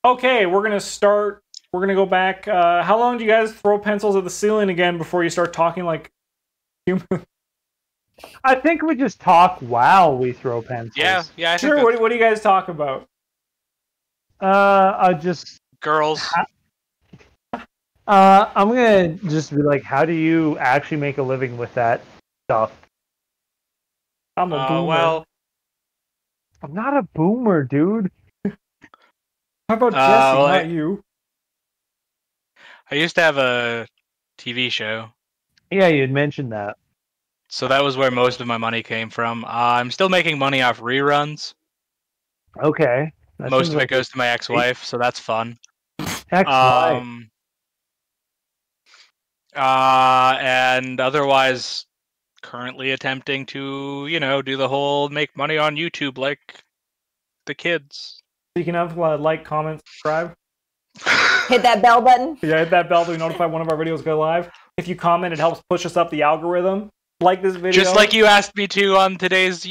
Okay, we're gonna start. We're gonna go back. How long do you guys throw pencils at the ceiling again before you start talking like human? I think we just talk while we throw pencils. Yeah. I Sure. think What do you guys talk about? I just girls. I'm gonna just be like, how do you actually make a living with that stuff? I'm a boomer. Well, I'm not a boomer, dude. How about Jesse, not you? I used to have a TV show. Yeah, you had mentioned that. So that was where most of my money came from. I'm still making money off reruns. Okay. Most of it goes to my ex-wife, so that's fun. Ex-wife. And otherwise, currently attempting to, do the whole make money on YouTube like the kids. Speaking of, like, comment, subscribe. Hit that bell button. Yeah, hit that bell to be notified one of our videos go live. If you comment, it helps push us up the algorithm. Like this video. Just like you asked me to on today's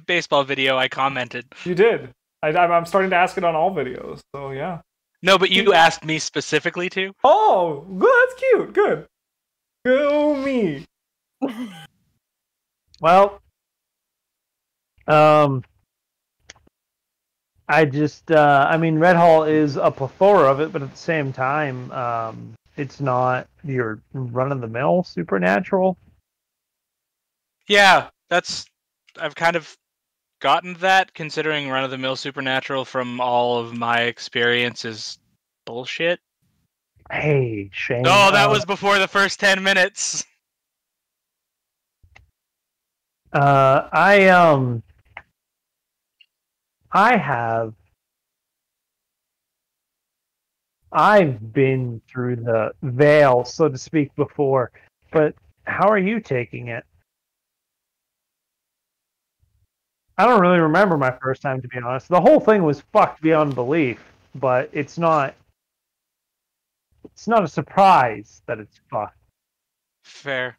baseball video, I commented. You did. I'm starting to ask it on all videos, so yeah. No, but you asked me specifically to. Oh, good. That's cute. Good. Go me. Well, I just, I mean, Red Hall is a plethora of it, but at the same time, it's not your run-of-the-mill supernatural. Yeah, I've kind of gotten that, considering run-of-the-mill supernatural from all of my experience is bullshit. Hey, Shane. Oh, that was before the first 10 minutes. I've been through the veil, so to speak, before, but how are you taking it? I don't really remember my first time, to be honest. The whole thing was fucked beyond belief, but it's not a surprise that it's fucked. Fair.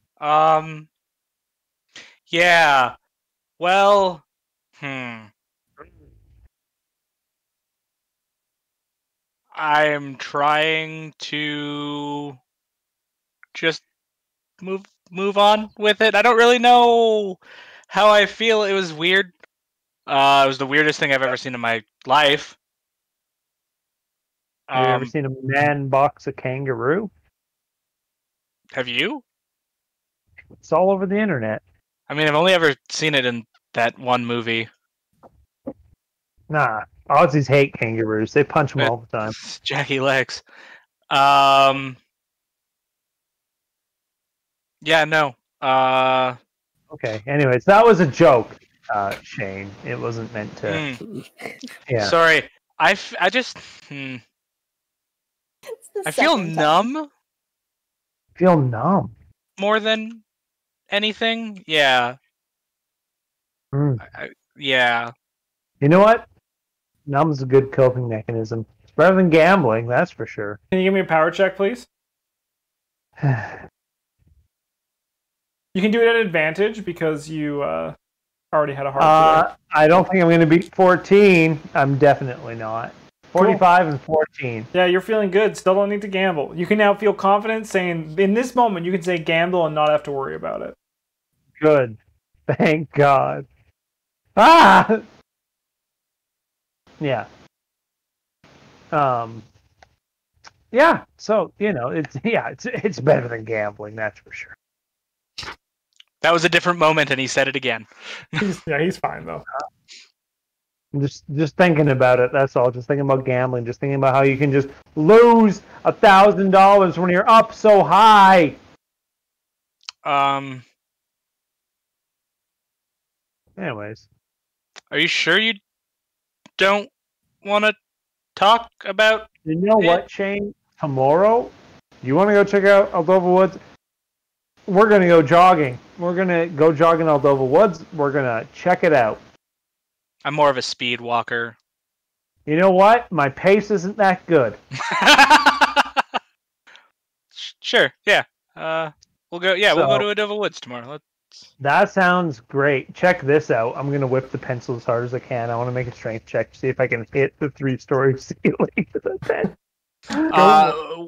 Yeah. Well, I'm trying to just move on with it. I don't really know how I feel. It was weird. It was the weirdest thing I've ever seen in my life. Have you ever seen a man box a kangaroo? Have you? It's all over the internet. I mean, I've only ever seen it in that one movie. Nah, Aussies hate kangaroos. They punch them all the time. Jackie Legs. Yeah, no. Okay. Anyways, that was a joke, Shane. It wasn't meant to. Yeah. Sorry. I just. I feel numb. Feel numb. More than anything. Yeah. Yeah. You know what? Numb's a good coping mechanism. It's better than gambling, that's for sure. Can you give me a power check, please? You can do it at advantage because you already had a hard I don't think I'm going to beat 14. I'm definitely not. 45 and 14. Yeah, you're feeling good. Still don't need to gamble. You can now feel confident saying, in this moment, you can say gamble and not have to worry about it. Good. Thank God. Ah! Yeah. Yeah, so, it's better than gambling, that's for sure. That was a different moment, and he said it again. He's fine, though. I'm just thinking about it, that's all. Just thinking about gambling. Just thinking about how you can just lose $1,000 when you're up so high. Anyways. Are you sure you don't want to talk about You know what, Shane? Tomorrow, you want to go check out Adobo Woods? We're going to go jogging. We're going to go jogging Adobo Woods. We're going to check it out. I'm more of a speed walker. You know what? My pace isn't that good. Sure, yeah. We'll go to Adobo Woods tomorrow. That sounds great. Check this out. I'm going to whip the pencil as hard as I can. I want to make a strength check to see if I can hit the 3-story ceiling with a pen.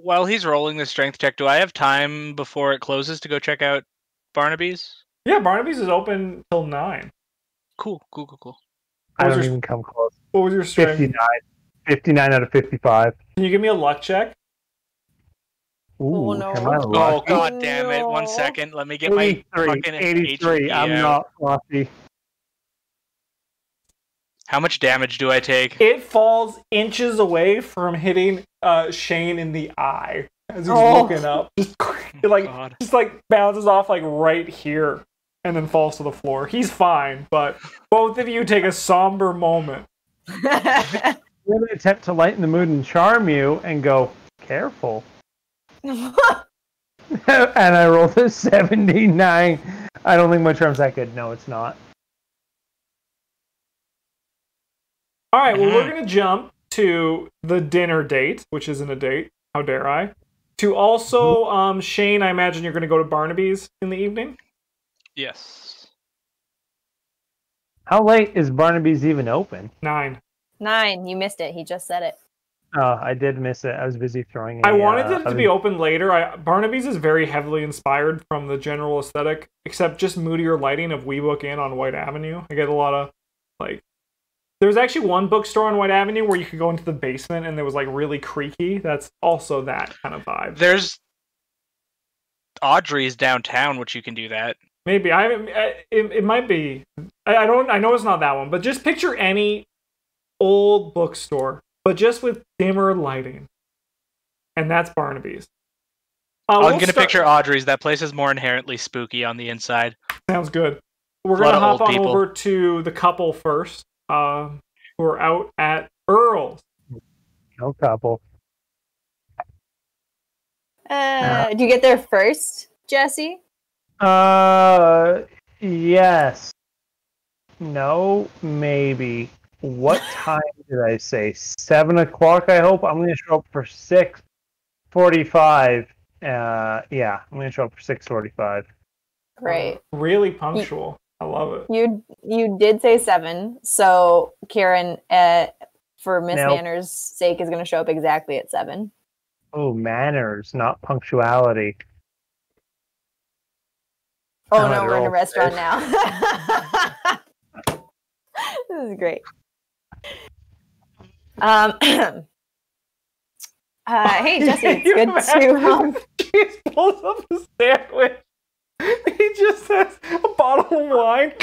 While he's rolling the strength check, do I have time before it closes to go check out Barnaby's? Yeah, Barnaby's is open till 9. Cool. I don't even come close. What was your strength? 59. 59 out of 55. Can you give me a luck check? Ooh, Oh, no. am I Oh, lucky? god damn it. 1 second. Let me get my 83. fucking 83. HP I'm out. not lucky. How much damage do I take? It falls inches away from hitting Shane in the eye as he's looking up. God. Just like bounces off like right here and then falls to the floor. He's fine, but both of you take a somber moment. I'm going to attempt to lighten the mood and charm you and go, careful. And I rolled a 79. I don't think my charm's that good. No, it's not. All right, well, we're going to jump to the dinner date, which isn't a date. How dare I? To also, Shane, I imagine you're going to go to Barnaby's in the evening? Yes. How late is Barnaby's even open? 9. 9. You missed it. He just said it. Oh, I did miss it. I was busy throwing I wanted it to be open later. Barnaby's is very heavily inspired from the general aesthetic, except just moodier lighting of WeBook Inn on White Avenue. I get a lot of, like... There's actually one bookstore on White Avenue where you could go into the basement and it was, like, really creaky. That's also that kind of vibe. There's Audrey's downtown, which you can do that. Maybe. I haven't... It might be... I know it's not that one, but just picture any old bookstore, but just with dimmer lighting. And that's Barnaby's. I'm going to picture Audrey's. That place is more inherently spooky on the inside. Sounds good. We're going to hop on over to the couple first, who are out at Earl's. No couple. Do you get there first, Jesse? Yes. No, maybe. What time did I say? 7 o'clock, I hope? I'm going to show up for 6:45. Yeah, I'm going to show up for 6:45. Great. Really punctual. I love it. You did say 7, so Karen, for Miss Manners' sake, is going to show up exactly at 7. Oh, manners, not punctuality. Oh no, we're in a restaurant now. This is great. Hey Jesse, it's good to. He pulls up a sandwich. He just has a bottle of wine.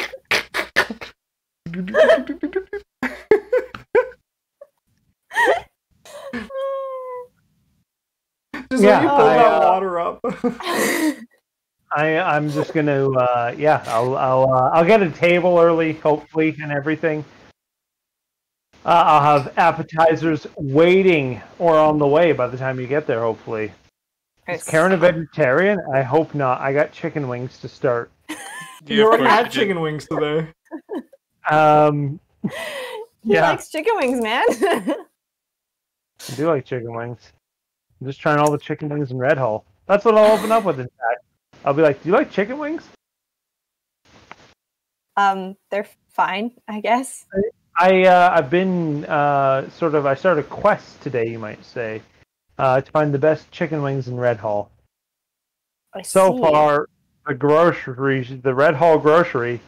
Just when you pull that water up. I'm just gonna I'll get a table early, hopefully, and everything. I'll have appetizers waiting or on the way by the time you get there, hopefully. Is Karen a vegetarian? I hope not. I got chicken wings to start. You already had chicken wings today. He likes chicken wings, man. I do like chicken wings. I'm just trying all the chicken wings in Red Hall. That's what I'll open up with, in fact. I'll be like, do you like chicken wings? They're fine, I guess. I've been I started a quest today, you might say, to find the best chicken wings in Red Hall. So far, the Red Hall grocery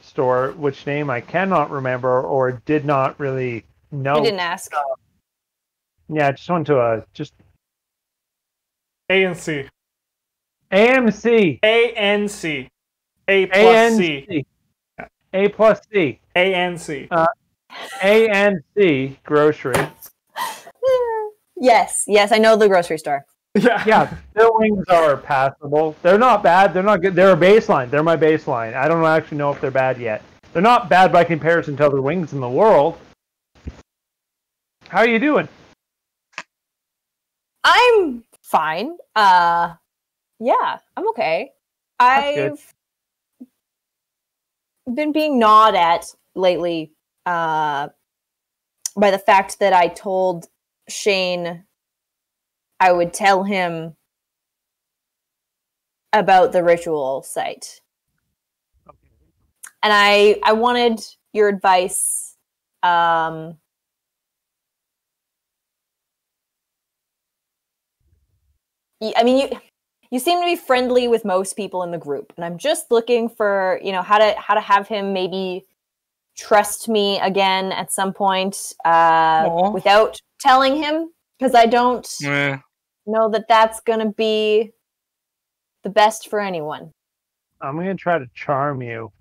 store, which name I cannot remember or did not really know. You didn't ask. Yeah, I just went to ANC. AMC. ANC. A plus C. A plus C. ANC. ANC grocery. Yes, I know the grocery store. Yeah, their wings are passable. They're not bad. They're not good. They're a baseline. They're my baseline. I don't actually know if they're bad yet. They're not bad by comparison to other wings in the world. How are you doing? I'm fine. Yeah, I'm okay. I've been being gnawed at lately by the fact that I told Shane I would tell him about the ritual site. And I wanted your advice. I mean, you seem to be friendly with most people in the group, and I'm just looking for, how to have him maybe trust me again at some point without telling him, because I don't know that that's going to be the best for anyone. I'm going to try to charm you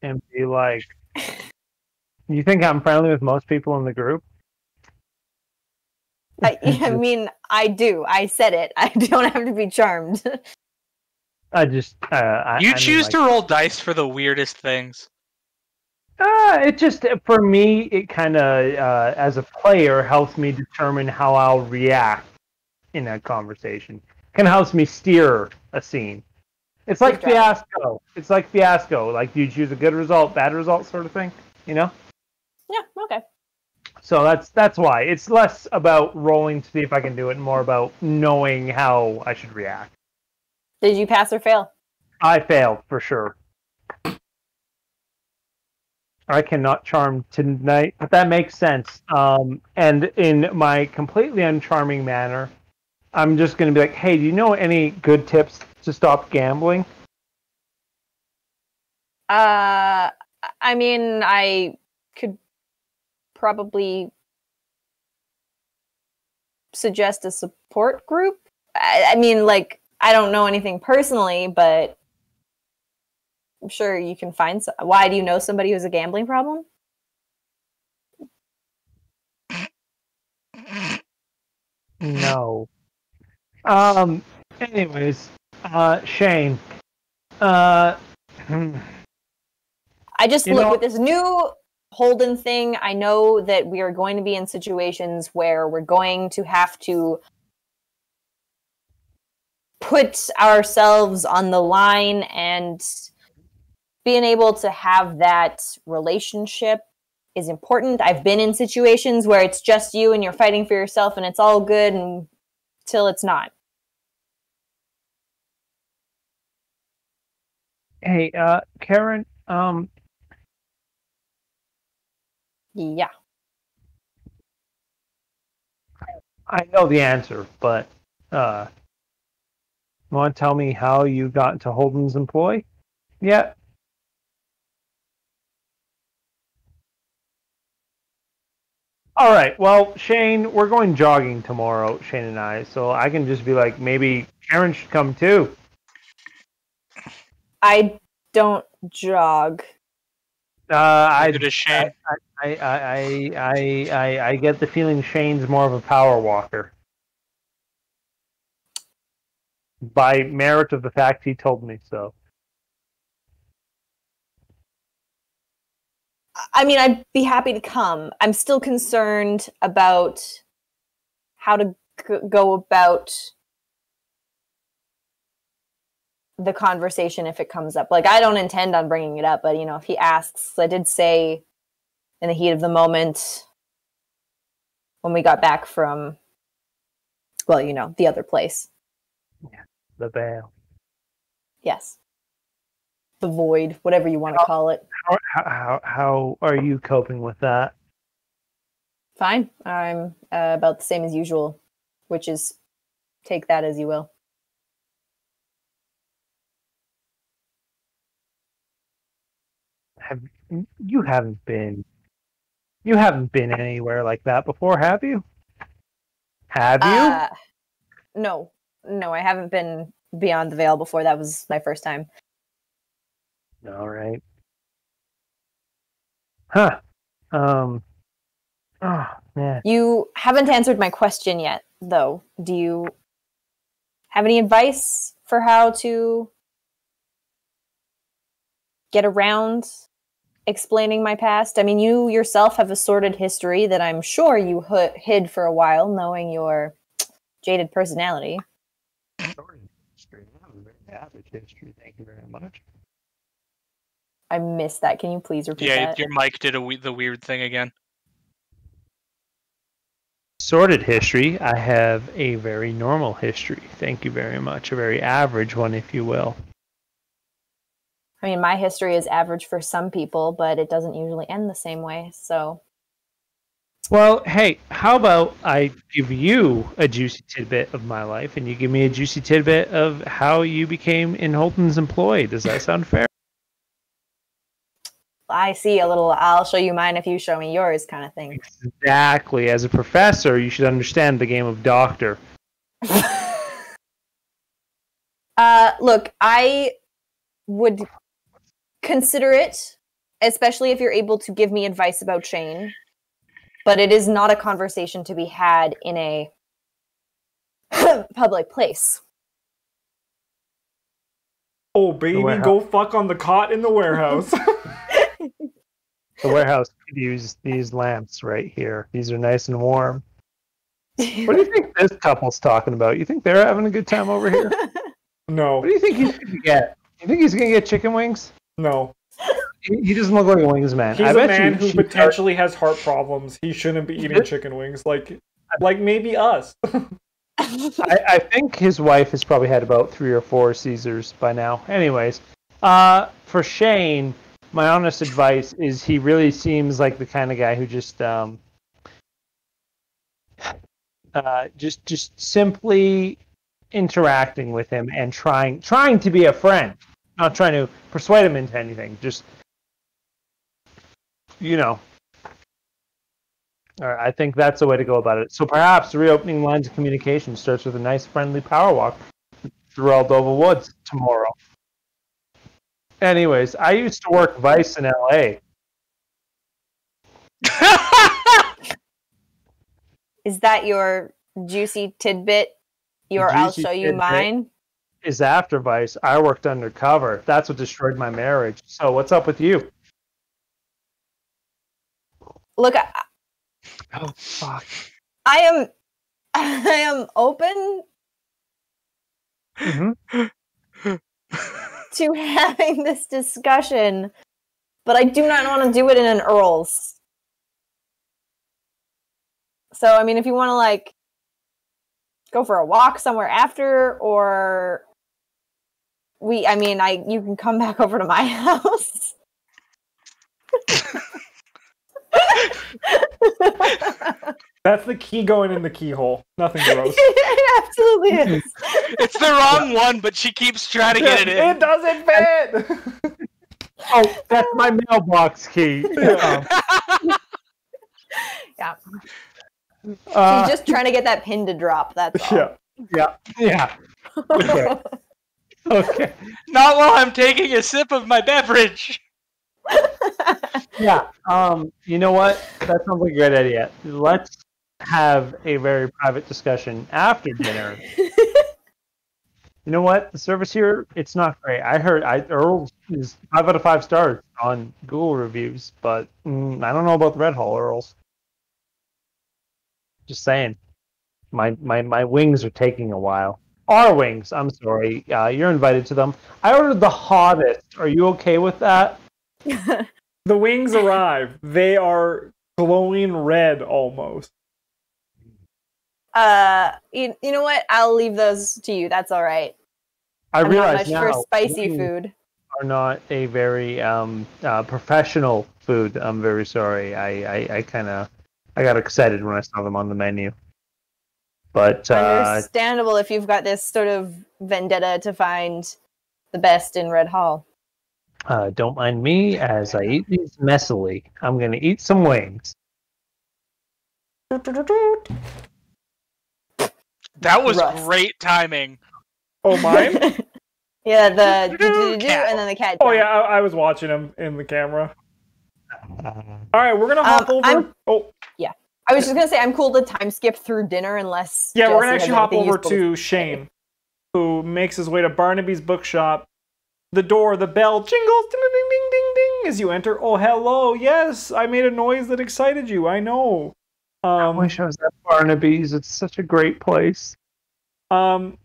and be like, you think I'm friendly with most people in the group? I mean, I do. I said it. I don't have to be charmed. You choose to roll dice for the weirdest things. It just, for me, it kind of, as a player, helps me determine how I'll react in that conversation. Kind of helps me steer a scene. It's like Fiasco. It's like Fiasco. Like, do you choose a good result, bad result sort of thing? Yeah, okay. So that's why. It's less about rolling to see if I can do it and more about knowing how I should react. Did you pass or fail? I failed, for sure. I cannot charm tonight, but that makes sense. And in my completely uncharming manner, I'm just going to be like, hey, do you know any good tips to stop gambling? I mean, I could probably suggest a support group. I mean, like, I don't know anything personally, but I'm sure you can find some. Why, do you know somebody who has a gambling problem? No. Anyways, Shane. I just look with this new Holden thing. I know that we are going to be in situations where we're going to have to put ourselves on the line, and being able to have that relationship is important. I've been in situations where it's just you and you're fighting for yourself and it's all good until it's not. Hey, Karen, Yeah. I know the answer, but you want to tell me how you got into Holden's employ? Yeah. All right. Well, Shane, we're going jogging tomorrow, Shane and I. So I can just be like, maybe Karen should come too. I don't jog. I get the feeling Shane's more of a power walker. By merit of the fact he told me so. I mean, I'd be happy to come. I'm still concerned about how to go about the conversation if it comes up. Like, I don't intend on bringing it up, but, if he asks, I did say in the heat of the moment when we got back from, well, the other place. Yeah, the veil. Yes. The void, whatever you want to call it. How are you coping with that? Fine. I'm about the same as usual, which is take that as you will. You haven't been anywhere like that before, have you? Have you? No, I haven't been beyond the veil before. That was my first time. All right. Huh. Oh, man. You haven't answered my question yet, though. Do you have any advice for how to get around explaining my past? I mean, you yourself have a sordid history that I'm sure you hid for a while, knowing your jaded personality. Sordid history. I have a very average history. Thank you very much. I missed that. Can you please repeat that? Yeah, your mic did the weird thing again. Sordid history. I have a very normal history. Thank you very much. A very average one, if you will. I mean, my history is average for some people, but it doesn't usually end the same way. So, Well, hey, how about I give you a juicy tidbit of my life, and you give me a juicy tidbit of how you became in Holton's employee? Does that sound fair? I see a little, I'll show you mine if you show me yours kind of thing. Exactly. As a professor, you should understand the game of doctor. Look, I would consider it, especially if you're able to give me advice about Shane, but it is not a conversation to be had in a public place. Oh, baby, go fuck on the cot in the warehouse. The warehouse could use these lamps right here. These are nice and warm. What do you think this couple's talking about? You think they're having a good time over here? No. What do you think he's going to get? You think he's going to get chicken wings? No. He doesn't look like a wings man. He's a man who potentially has heart problems. He shouldn't be eating chicken wings. Like maybe us. I think his wife has probably had about 3 or 4 Caesars by now. Anyways, for Shane, my honest advice is he really seems like the kind of guy who just simply interacting with him and trying to be a friend, not trying to persuade him into anything. Just, I think that's the way to go about it. So perhaps reopening lines of communication starts with a nice, friendly power walk through Adobo Woods tomorrow. Anyways, I used to work Vice in LA. Is that your juicy tidbit? I'll show you mine? Is after Vice. I worked undercover. That's what destroyed my marriage. So what's up with you? Look, oh fuck! I am open to having this discussion, but I do not want to do it in an Earl's. So, I mean, if you want to, go for a walk somewhere after, or you can come back over to my house. That's the key going in the keyhole. Nothing gross. It absolutely is. It's the wrong one, but she keeps trying to get it in. It doesn't fit! Oh, that's my mailbox key. Yeah. She's just trying to get that pin to drop, that's all. Yeah. Okay. Not while I'm taking a sip of my beverage. Yeah. You know what? That sounds like a great idea. Let's have a very private discussion after dinner. You know what? The service here, it's not great. I heard Earl's is 5 out of 5 stars on Google reviews, but I don't know about the Red Hall Earl's. Just saying. My wings are taking a while. Our wings, I'm sorry. You're invited to them. I ordered the hottest. Are you okay with that? The wings arrive. They are glowing red almost. You know what? I'll leave those to you. That's all right. I'm realize not much for spicy food. Are not a very professional food. I'm very sorry. I got excited when I saw them on the menu. But understandable if you've got this sort of vendetta to find the best in Red Hall. Don't mind me as I eat these messily. I'm going to eat some wings. That was great timing. Oh, mine? Yeah, the and then the cat. Oh, yeah, I was watching him in the camera. All right, we're going to hop over. Yeah. I was just going to say, I'm cool to time skip through dinner unless... Yeah, we're going to actually hop over to Shane, who makes his way to Barnaby's bookshop. The door, the bell jingles, ding, ding, ding, ding, ding, as you enter. Oh, hello, yes, I made a noise that excited you, I know. I wish I was at Barnaby's. It's such a great place. And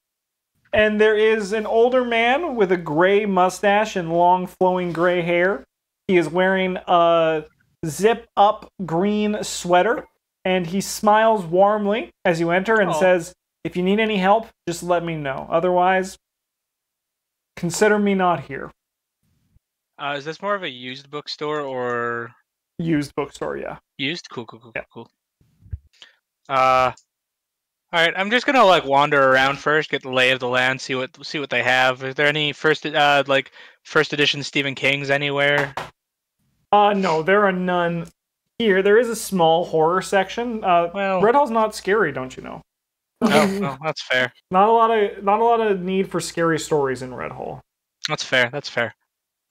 there is an older man with a gray mustache and long flowing gray hair. He is wearing a zip-up green sweater, and he smiles warmly as you enter and says, if you need any help, just let me know. Otherwise, consider me not here. Is this more of a used bookstore or Used bookstore, yeah. used? Cool. Yeah. Cool. All right. I'm just gonna like wander around first, get the lay of the land, see what they have. Is there any first edition Stephen King's anywhere? No, there are none here. There is a small horror section. Well, Red Hall's not scary, don't you know? Oh, well, that's fair. Not a lot of need for scary stories in Red Hall. That's fair.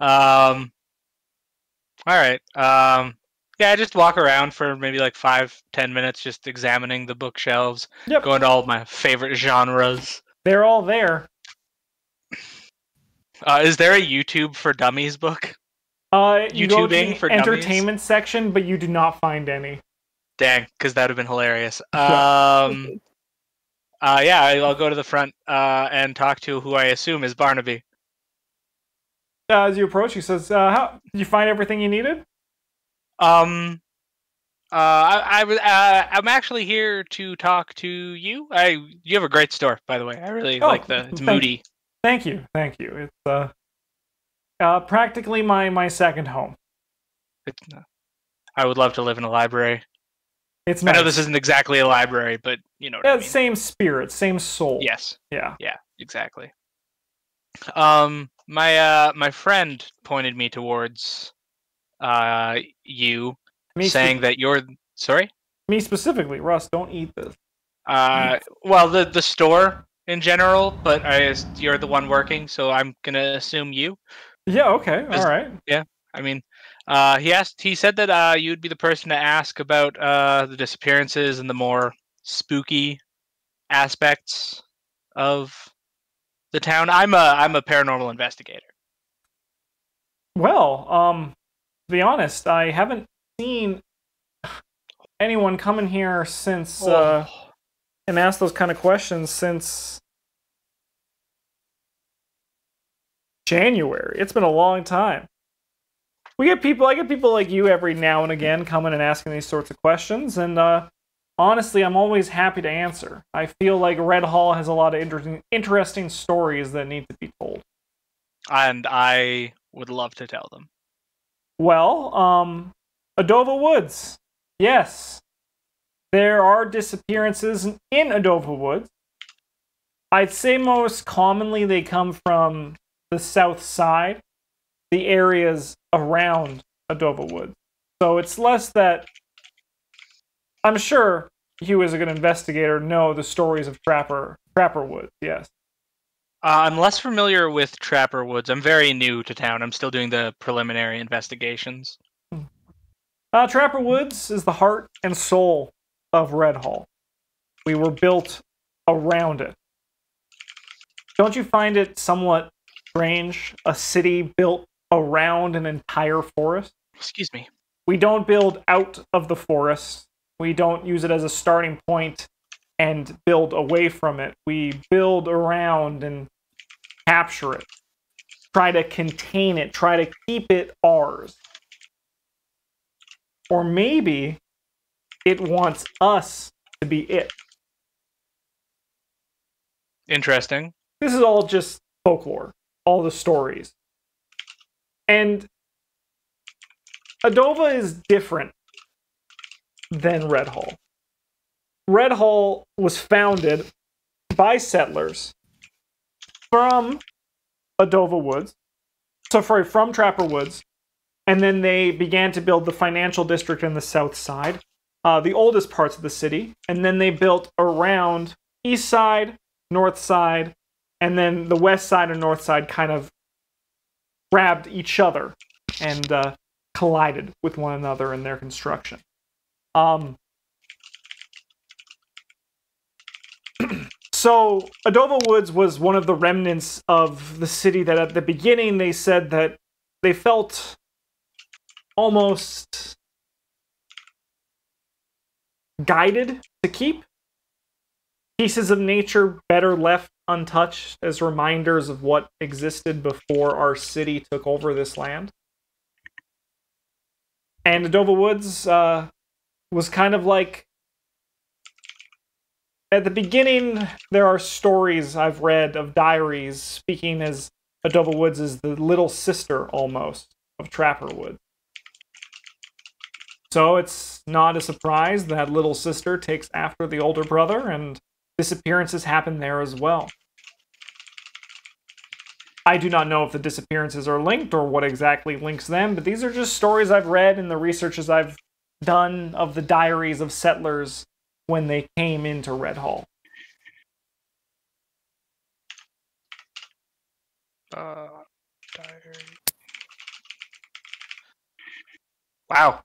All right. Yeah, I just walk around for maybe like 5-10 minutes, just examining the bookshelves, going to all my favorite genres. They're all there. Is there a YouTube for Dummies book? You go to YouTubing the for entertainment dummies? section, but you do not find any. Dang, because that would have been hilarious. Yeah, I'll go to the front and talk to who I assume is Barnaby. As you approach, he says, "How did you find everything you needed?" I'm actually here to talk to you. You have a great store, by the way. I really like it's moody. Thank you. It's practically my second home. I would love to live in a library. It's nice. I know this isn't exactly a library, but you know what I mean. Same spirit, same soul. Yes. Yeah, exactly. My friend pointed me towards you, saying that you're sorry? Me specifically, Russ, don't eat this. Well, the store in general, but you're the one working, so I'm gonna assume you. Yeah, okay, all right. Yeah, I mean, he said that you'd be the person to ask about the disappearances and the more spooky aspects of the town. I'm a paranormal investigator. Well, to be honest, I haven't seen anyone come in here since and ask those kind of questions since January. It's been a long time. I get people like you every now and again coming and asking these sorts of questions, and honestly, I'm always happy to answer. I feel like Red Hall has a lot of interesting stories that need to be told. And I would love to tell them. Well, Adobo Woods. Yes. There are disappearances in Adobo Woods. I'd say most commonly they come from the south side, the areas around Adobo Woods. So it's less that... I'm sure you, as a good investigator, know the stories of Trapper Woods, yes. I'm less familiar with Trapper Woods. I'm very new to town. I'm still doing the preliminary investigations. Trapper Woods is the heart and soul of Red Hall. We were built around it. Don't you find it somewhat strange, a city built around an entire forest? Excuse me. We don't build out of the forest. We don't use it as a starting point and build away from it. We build around and capture it. Try to contain it. Try to keep it ours. Or maybe it wants us to be it. Interesting. This is all just folklore. All the stories. And Adobo is different than Red Hall. Red Hall was founded by settlers from Adobo Woods, from Trapper Woods, and then they began to build the financial district in the south side, the oldest parts of the city, and then they built around east side, north side, and then the west side and north side kind of grabbed each other and collided with one another in their construction. So Adobo Woods was one of the remnants of the city that at the beginning they said that they felt almost guided to keep. Pieces of nature better left untouched as reminders of what existed before our city took over this land. And Adobo Woods was kind of like... At the beginning, there are stories I've read of diaries speaking as Adobo Woods as the little sister, almost, of Trapper Woods. So it's not a surprise that little sister takes after the older brother, and disappearances happen there as well. I do not know if the disappearances are linked or what exactly links them, but these are just stories I've read and the researches I've done of the diaries of settlers when they came into Red Hall. Diary. Wow,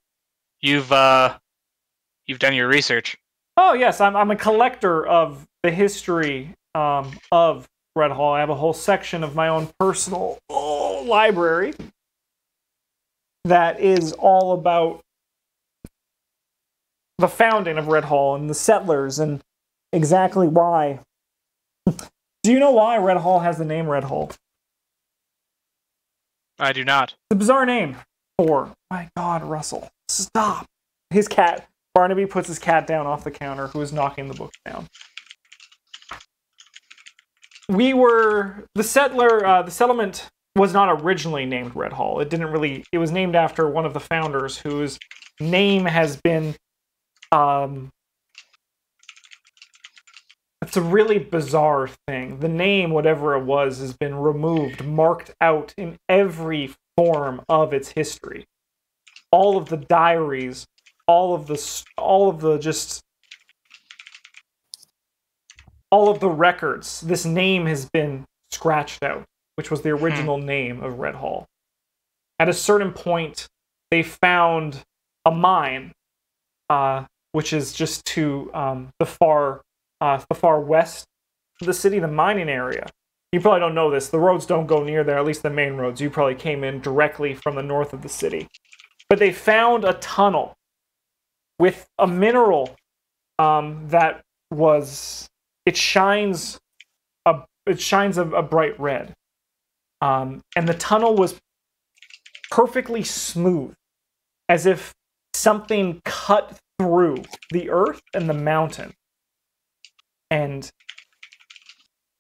you've done your research. Oh yes, I'm a collector of the history of Red Hall. I have a whole section of my own personal library that is all about the founding of Red Hall and the settlers and exactly why. Do you know why Red Hall has the name Red Hall? I do not. It's a bizarre name for... My God, Russell, stop. His cat. Barnaby puts his cat down off the counter, who is knocking the book down. The settlement was not originally named Red Hall. It was named after one of the founders whose name has been, it's a really bizarre thing. The name, whatever it was, has been removed, marked out in every form of its history. All of the diaries, all of the records, this name has been scratched out, which was the original name of Red Hall. At a certain point, they found a mine, which is just to the far west of the city, the mining area. You probably don't know this. The roads don't go near there, at least the main roads. You probably came in directly from the north of the city. But they found a tunnel with a mineral that was... It shines a bright red. And the tunnel was perfectly smooth, as if something cut through the earth and the mountain. And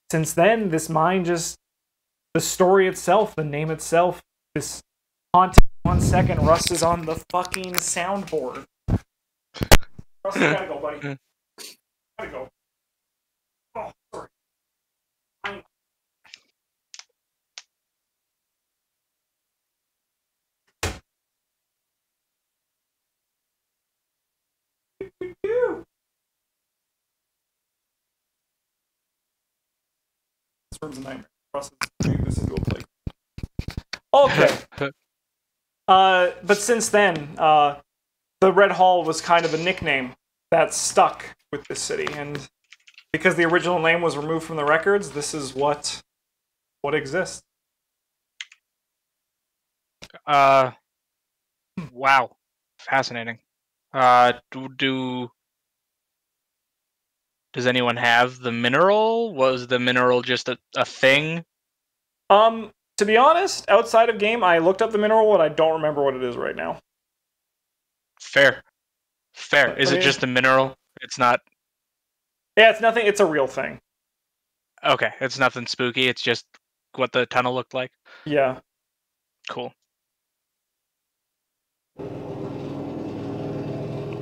since then, this mine the story itself, the name itself, this haunted... 1 second, Russ is on the fucking soundboard. Russ, you gotta go, buddy. Gotta go. Oh, sorry. This room's a nightmare. Russ is turning this into a play. Okay. But since then, the Red Hall was kind of a nickname that stuck with this city, and because the original name was removed from the records, this is what exists. Wow, fascinating. Does anyone have the mineral? Was the mineral just a thing? To be honest, outside of game, I looked up the mineral and I don't remember what it is right now. Fair. Is it just a mineral? It's not... Yeah, it's nothing. It's a real thing. Okay, it's nothing spooky. It's just what the tunnel looked like? Yeah. Cool.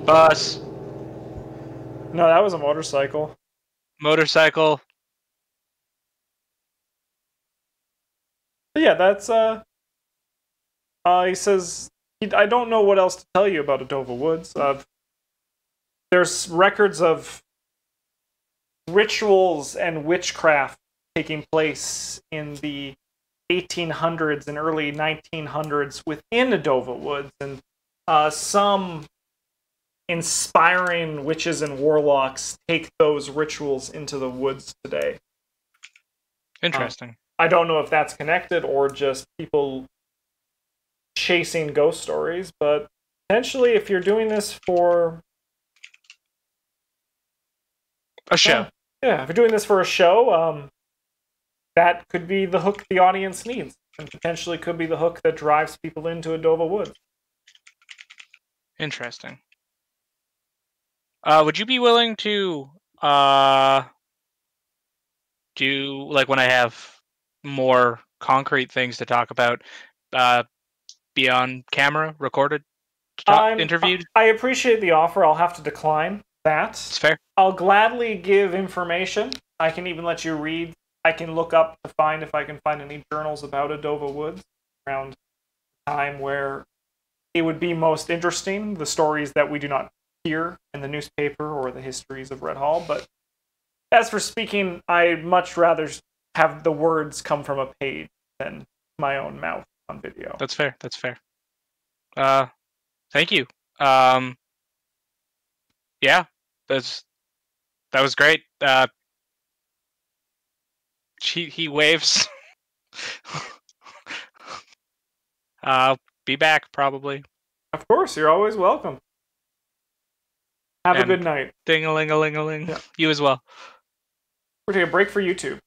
Bus. No, that was a motorcycle. Motorcycle. But yeah, that's, he says, I don't know what else to tell you about Adobo Woods. There's records of rituals and witchcraft taking place in the 1800s and early 1900s within Adobo Woods, and some inspiring witches and warlocks take those rituals into the woods today. Interesting. I don't know if that's connected or just people chasing ghost stories, but potentially if you're doing this for a show. Yeah, if you're doing this for a show, that could be the hook the audience needs, and potentially could be the hook that drives people into Adobo Woods. Interesting. Would you be willing to do, like, when I have more concrete things to talk about, be on camera, recorded, interviewed? I appreciate the offer. I'll have to decline that. It's fair. I'll gladly give information. I can even let you read. I can look up to find if I can find any journals about Adobo Woods around the time where it would be most interesting, the stories that we do not hear in the newspaper or the histories of Red Hall. But as for speaking, I'd much rather have the words come from a page than my own mouth on video. That's fair. That's fair. Thank you. Yeah, that was great. He waves. I'll be back probably. Of course, you're always welcome. Have a good night. Ding-a-ling-a-ling-a-ling. Yeah. You as well. We're taking a break for YouTube.